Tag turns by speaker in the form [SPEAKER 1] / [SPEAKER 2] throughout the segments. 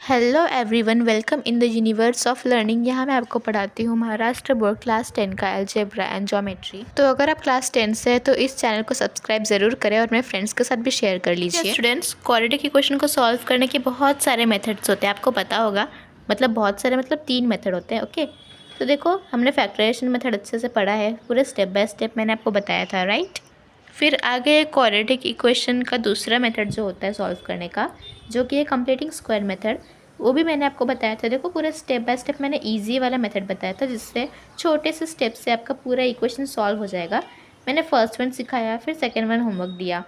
[SPEAKER 1] Hello everyone, welcome in the universe of learning. यहाँ मैं आपको पढ़ाती हूँ महाराष्ट्र बोर्ड क्लास 10 का अलजेब्रा एंड ज्योमेट्री। तो अगर आप क्लास 10 से हैं तो इस चैनल को सब्सक्राइब ज़रूर करें और अपने फ्रेंड्स के साथ भी शेयर कर लीजिए। स्टूडेंट्स, क्वाड्रेटिक इक्वेशन को सॉल्व करने के बहुत सारे मेथड्स होते हैं, आपको पता होगा। बहुत सारे 3 मेथड होते हैं। ओके, तो देखो, हमने फैक्टराइजेशन मेथड अच्छे से पढ़ा है, पूरे स्टेप बाय स्टेप मैंने आपको बताया था, राइट। फिर आगे क्वाड्रेटिक इक्वेशन का दूसरा मेथड जो होता है सॉल्व करने का, जो कि है कंप्लीटिंग स्क्वायर मेथड, वो भी मैंने आपको बताया था। देखो, पूरा स्टेप बाय स्टेप मैंने इजी वाला मेथड बताया था, जिससे छोटे से स्टेप से आपका पूरा इक्वेशन सॉल्व हो जाएगा। मैंने फर्स्ट वन सिखाया, फिर सेकंड वन होमवर्क दिया,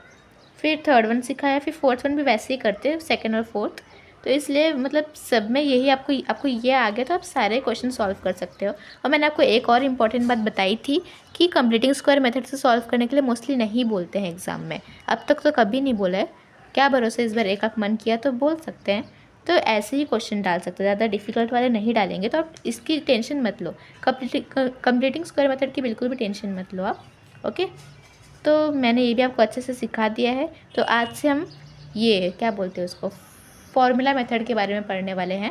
[SPEAKER 1] फिर थर्ड वन सिखाया, फिर फोर्थ वन भी वैसे ही करते हैं, सेकंड और फोर्थ। तो इसलिए सब में यही आपको ये आ गया तो आप सारे क्वेश्चन सॉल्व कर सकते हो। और मैंने आपको एक और इम्पॉर्टेंट बात बताई थी कि कंप्लीटिंग स्क्वायर मेथड से सॉल्व करने के लिए मोस्टली नहीं बोलते हैं एग्जाम में। अब तक तो कभी नहीं बोला है, क्या भरोसा, इस बार एक आध मन किया तो बोल सकते हैं। तो ऐसे ही क्वेश्चन डाल सकते हैं, ज़्यादा डिफिकल्ट वाले नहीं डालेंगे। तो आप इसकी टेंशन मत लो, कंप्लीटिंग स्क्वायर मेथड की बिल्कुल भी टेंशन मत लो आप। ओके, तो मैंने ये भी आपको अच्छे से सिखा दिया है। तो आज से हम ये क्या बोलते हैं उसको, फॉर्मूला मेथड के बारे में पढ़ने वाले हैं।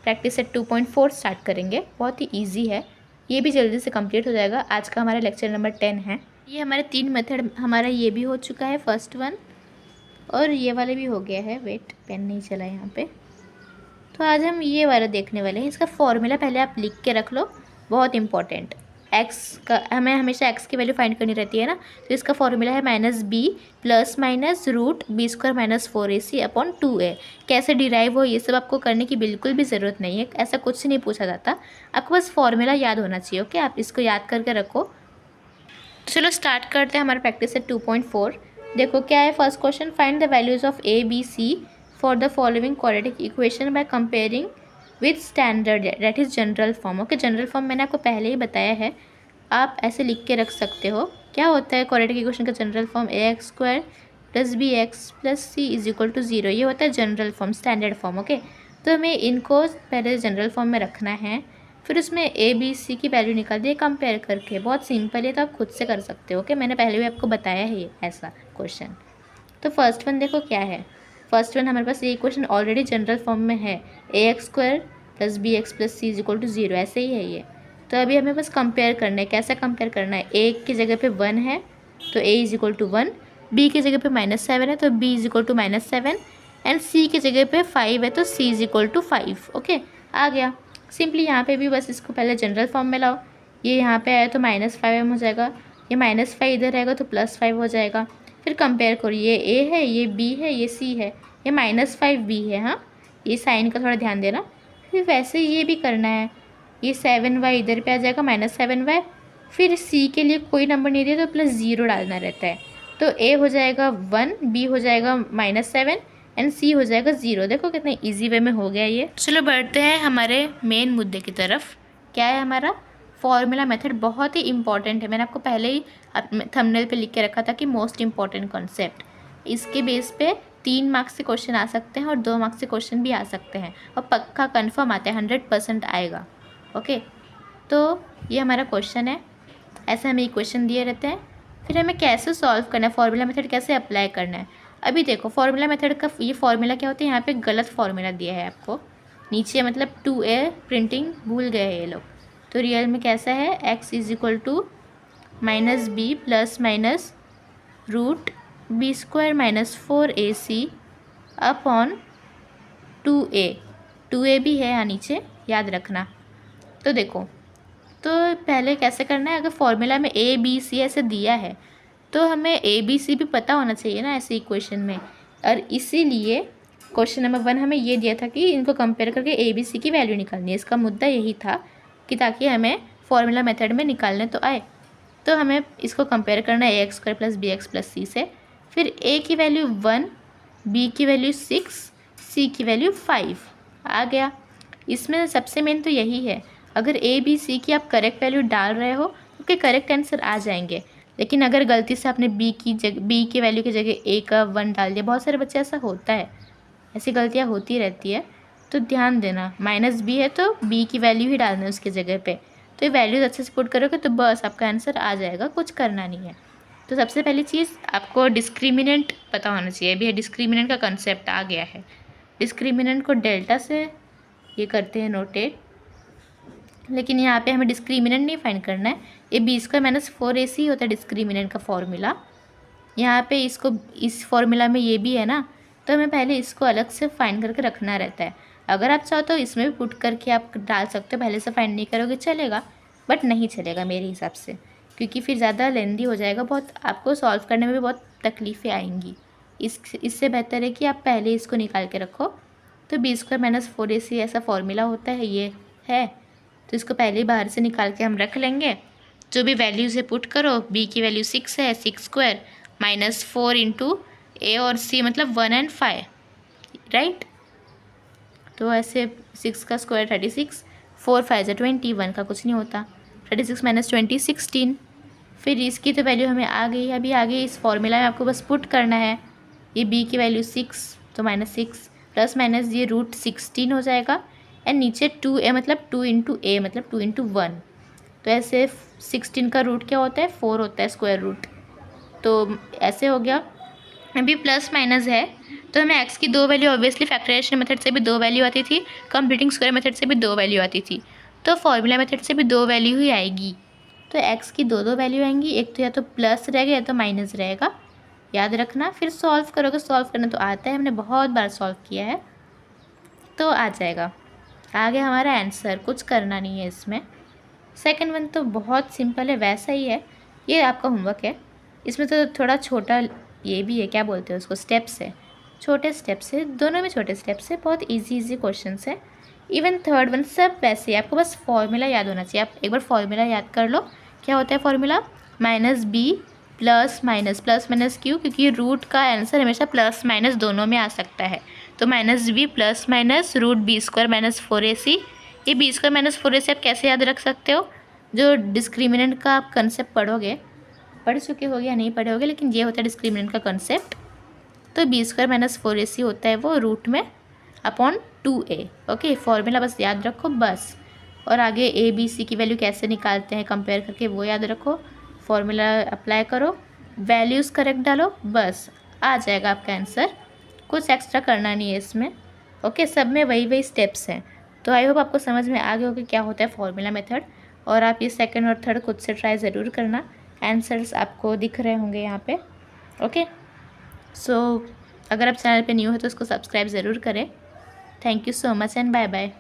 [SPEAKER 1] प्रैक्टिस सेट 2.4 स्टार्ट करेंगे, बहुत ही ईजी है, ये भी जल्दी से कंप्लीट हो जाएगा। आज का हमारा लेक्चर नंबर 10 है। ये हमारे 3 मेथड, हमारा ये भी हो चुका है फर्स्ट वन, और ये वाले भी हो गया है। वेट, पेन नहीं चला यहाँ पे। तो आज हम ये वाला देखने वाले हैं। इसका फॉर्मूला पहले आप लिख के रख लो, बहुत इंपॉर्टेंट। एक्स का हमें हमेशा एक्स की वैल्यू फाइंड करनी रहती है ना, तो इसका फॉर्मूला है -b plus minus root B square minus 4ac upon 2a। कैसे डिराइव हो ये सब आपको करने की बिल्कुल भी ज़रूरत नहीं है, ऐसा कुछ नहीं पूछा जाता, आपको बस फॉर्मूला याद होना चाहिए। ओके, आप इसको याद करके रखो। चलो स्टार्ट करते हैं हमारा प्रैक्टिस है 2.4। देखो क्या है first question, find the values of a b c for the following quadratic equation by comparing with standard, that is general form. Okay, general form मैंने आपको पहले ही बताया है, आप ऐसे लिख के रख सकते हो। क्या होता है क्वाड्रेटिक इक्वेशन का general form, ax square plus B x plus C is equal to 0। ये होता है general form, standard form. Okay, तो हमें इनको पहले जनरल फॉर्म में रखना है, फिर उसमें ए बी सी की वैल्यू निकाल दिए कंपेयर करके। बहुत सिंपल है, तो आप खुद से कर सकते हो। ओके, मैंने पहले भी आपको बताया है ये ऐसा क्वेश्चन। तो फर्स्ट वन देखो क्या है, फर्स्ट वन हमारे पास ये इक्वेशन ऑलरेडी जनरल फॉर्म में है, a x square plus B x plus C is equal to 0, ऐसे ही है ये। तो अभी हमें बस कंपेयर करना है। कैसा कंपेयर करना है, ए की जगह पे 1 है तो a is equal to 1, b की जगह पे -7 है तो b is equal to -7, and c की जगह पे 5 है तो c is equal to 5। Okay, आ गया। सिंपली यहाँ पे भी बस इसको पहले जनरल फॉर्म में लाओ। ये यहाँ पे आया तो -5m हो जाएगा, ये -5 इधर रहेगा तो +5 हो जाएगा। फिर कंपेयर करो, ये ए है, ये बी है, ये सी है, ये -5b है। हाँ, ये साइन का थोड़ा ध्यान देना। फिर वैसे ये भी करना है, ये 7y इधर पे आ जाएगा -7y। फिर सी के लिए कोई नंबर नहीं दिया तो +0 डालना रहता है। तो ए हो जाएगा 1, बी हो जाएगा -7 एंड सी हो जाएगा 0। देखो कितने इजी वे में हो गया ये। चलो बढ़ते हैं हमारे मेन मुद्दे की तरफ। क्या है हमारा फॉर्मूला मेथड, बहुत ही इंपॉर्टेंट है। मैंने आपको पहले ही थंबनेल पे लिख के रखा था कि मोस्ट इंपॉर्टेंट कॉन्सेप्ट। इसके बेस पे 3 मार्क्स से क्वेश्चन आ सकते हैं और 2 मार्क्स से क्वेश्चन भी आ सकते हैं, और पक्का कन्फर्म आते हैं, 100% आएगा। ओके, तो ये हमारा क्वेश्चन है, ऐसे हमें इक्वेशन दिए रहते हैं, फिर हमें कैसे सॉल्व करना है, फॉर्मूला मेथड कैसे अप्लाई करना है। अभी देखो फॉर्मूला मेथड का ये फॉर्मूला क्या होता है, यहाँ पे गलत फॉर्मूला दिया है आपको नीचे, 2a प्रिंटिंग भूल गए हैं ये लोग। तो रियल में कैसा है, x is equal to -b plus minus root B square minus 4ac upon 2a भी है यहाँ नीचे, याद रखना। तो देखो, तो पहले कैसे करना है, अगर फॉर्मूला में a b c ऐसे दिया है तो हमें a b c भी पता होना चाहिए ना ऐसे इक्वेशन में। और इसीलिए क्वेश्चन नंबर 1 हमें ये दिया था कि इनको कंपेयर करके a b c की वैल्यू निकालनी है। इसका मुद्दा यही था कि ताकि हमें फॉर्मूला मेथड में निकालने तो आए। तो हमें इसको कंपेयर करना है ax square plus B x plus c से। फिर a की वैल्यू 1, b की वैल्यू 6, c की वैल्यू 5 आ गया। इसमें सबसे मेन तो यही है, अगर a b c की आप करेक्ट वैल्यू डाल रहे हो तो करेक्ट आंसर आ जाएंगे। लेकिन अगर गलती से आपने b की वैल्यू की जगह a का 1 डाल दिया, बहुत सारे बच्चे ऐसा होता है, ऐसी गलतियाँ होती रहती है, तो ध्यान देना। -b है तो b की वैल्यू ही डालना है उसके जगह पे। तो ये वैल्यूज अच्छे से पुट करोगे तो बस आपका आंसर आ जाएगा, कुछ करना नहीं है। तो सबसे पहली चीज़ आपको डिस्क्रिमिनेंट पता होना चाहिए। अभी डिस्क्रिमिनेंट का कंसेप्ट आ गया है। डिस्क्रिमिनेंट को डेल्टा से ये करते हैं नोटेट, लेकिन यहाँ पे हमें डिस्क्रिमिनेंट नहीं फाइंड करना है। ये b² - 4ac होता है डिस्क्रिमिनेंट का फॉर्मूला। यहाँ पे इसको इस फॉर्मूला में ये भी है ना, तो हमें पहले इसको अलग से फाइंड करके रखना रहता है। अगर आप चाहो तो इसमें भी पुट करके आप डाल सकते हो, पहले से फाइंड नहीं करोगे चलेगा, बट नहीं चलेगा मेरे हिसाब से, क्योंकि फिर ज़्यादा लेंदी हो जाएगा, बहुत आपको सॉल्व करने में भी बहुत तकलीफ़ें आएंगी। इससे बेहतर है कि आप पहले इसको निकाल के रखो। तो b² - 4ac ऐसा फॉर्मूला होता है, ये है, तो इसको पहले ही बाहर से निकाल के हम रख लेंगे। जो भी वैल्यूज़ है पुट करो, b की वैल्यू 6 है, 6² -4 इंटू a और c मतलब 1 और 5, राइट। तो ऐसे 6 का स्क्वायर 36, 4 5 = 20, 1 का कुछ नहीं होता, 36 - 20 16। फिर इसकी तो वैल्यू हमें आ गई, अभी आगे इस फॉर्मूला में आपको बस पुट करना है। ये b की वैल्यू 6 तो -6 प्लस माइनस ये √16 हो जाएगा, एंड नीचे 2a मतलब 2 इंटू a मतलब 2 इंटू 1। तो ऐसे 16 का रूट क्या होता है, 4 होता है स्क्वायर रूट। तो ऐसे हो गया। अभी प्लस माइनस है तो हमें x की 2 वैल्यू, ऑब्वियसली फैक्टराइजेशन मेथड से भी 2 वैल्यू आती थी, कंप्लीटिंग स्क्वायर मेथड से भी 2 वैल्यू आती थी, तो फॉर्मूला मेथड से भी 2 वैल्यू ही आएगी। तो x की 2 वैल्यू आएंगी, एक तो या तो प्लस रहेगा या तो माइनस रहेगा, याद रखना। फिर सॉल्व करोगे, सॉल्व करना तो आता है, हमने बहुत बार सॉल्व किया है, तो आ जाएगा। आ गया हमारा आंसर, कुछ करना नहीं है इसमें। सेकंड वन तो बहुत सिंपल है, वैसा ही है, ये आपका होमवर्क है। इसमें तो थोड़ा छोटा ये भी है, क्या बोलते हैं उसको, स्टेप्स है, छोटे स्टेप्स है, दोनों में छोटे स्टेप्स है, बहुत इजी क्वेश्चंस है। इवन थर्ड वन सब वैसे ही, आपको बस फॉर्मूला याद होना चाहिए। आप एक बार फॉर्मूला याद कर लो, क्या होता है फॉर्मूला, -b प्लस माइनस क्यों, क्योंकि रूट का आंसर हमेशा प्लस माइनस दोनों में आ सकता है। तो -b plus minus √b² - 4ac। ये b² - 4ac आप कैसे याद रख सकते हो, जो डिस्क्रिमिनेंट का आप कंसेप्ट पढ़ चुके होगे या नहीं पढ़े होगे, लेकिन ये होता है डिस्क्रिमिनेंट का कंसेप्ट। तो b² - 4ac होता है वो रूट में अपॉन 2a। ओके, फॉर्मूला बस याद रखो बस, और आगे a b c की वैल्यू कैसे निकालते हैं कंपेयर करके वो याद रखो, फॉर्मूला अप्लाई करो, वैल्यूज़ करेक्ट डालो, बस आ जाएगा आपका आंसर। कुछ एक्स्ट्रा करना नहीं है इसमें। ओके, सब में वही स्टेप्स हैं। तो आई होप आपको समझ में आ गया होगा क्या होता है फॉर्मूला मेथड, और आप ये सेकंड और थर्ड खुद से ट्राई ज़रूर करना। आंसर्स आपको दिख रहे होंगे यहाँ पे। ओके, सो अगर आप चैनल पे न्यू हो तो उसको सब्सक्राइब ज़रूर करें। Thank you so much and bye bye.